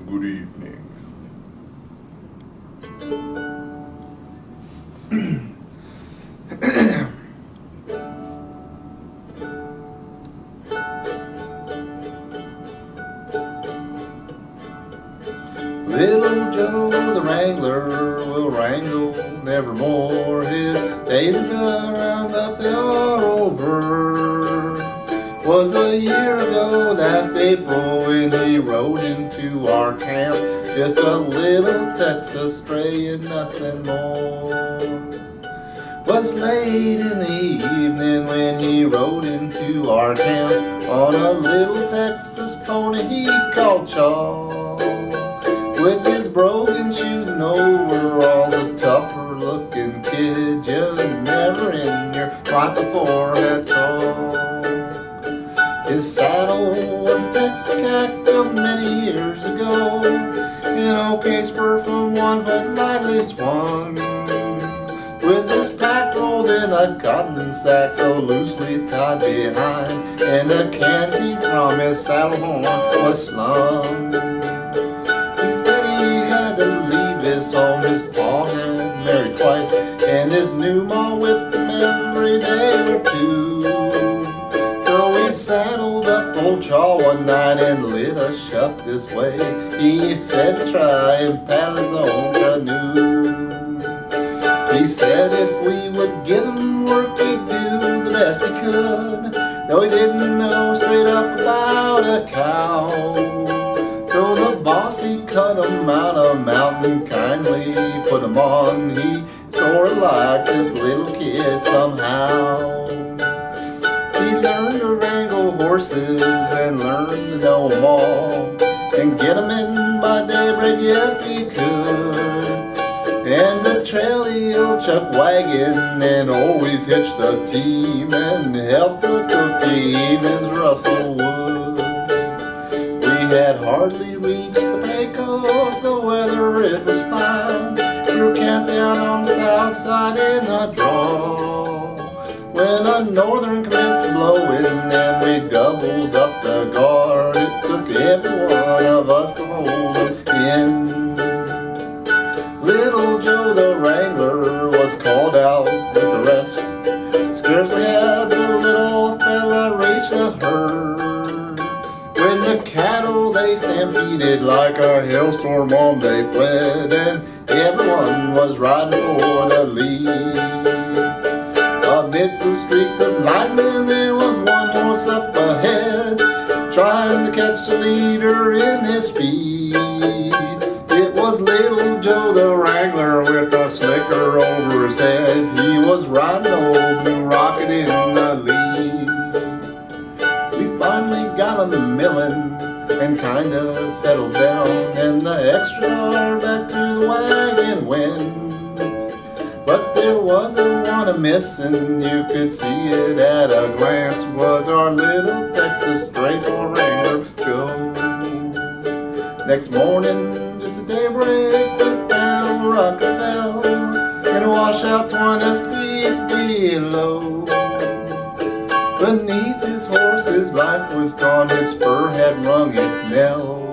good evening. Little Joe the Wrangler will wrangle nevermore. His days of the roundup they are over. Was a year ago last April when he rode into our camp. Just a little Texas stray and nothing more. Was late in the evening when he rode into our camp on a little Texas pony he called Chaw. With his broken shoes and overalls, a tougher looking kid you never in your life before had saw. His saddle was a Texas cat built many years ago, an OK spur from 1 foot lightly swung, with his pack rolled in a cotton sack so loosely tied behind, and a canteen from his saddle horn was slung. He said he had to leave his home, his pa had married twice, and his new ma whipped him every day or two. So we saddled up old Chaw one night and lit a shop this way. He said to try and paddle his own canoe. He said if we would give him work he'd do the best he could, though he didn't know straight up about a cow. So the boss he cut him out a mountain, kindly put him on. He sorta liked this little kid somehow. He learned to wrangle horses and learned to know them all, and get them in by daybreak if he could. And to trail the old chuck wagon and always hitch the team and help the cookie even rustle wood. We had hardly reached the Pecos, the weather it was fine. We were camped down on the south side in the draw, when a northern commenced blowing and we doubled up the guard. It took every one of us to hold him in. Little Joe the Wrangler was called out with the rest. Scarcely had the little fella reached the herd, when the cattle they stampeded like a hailstorm on they fled, and everyone was riding for the lead. Amidst the streaks of lightning there was one horse up ahead, trying to catch the leader in his speed. It was little Joe the Wrangler with a slicker over his head. He was riding old Blue Rocket in the lead. We finally got him milling and kinda settled down, and the extra dollar back to the wagon went. But there was a one a-missing, you could see it at a glance, was our little Texas stray for Wrangler Joe. Next morning, just at daybreak, we found Rockefeller in a washout 20 feet below. Beneath his horse, his life was gone, his spur had rung its knell.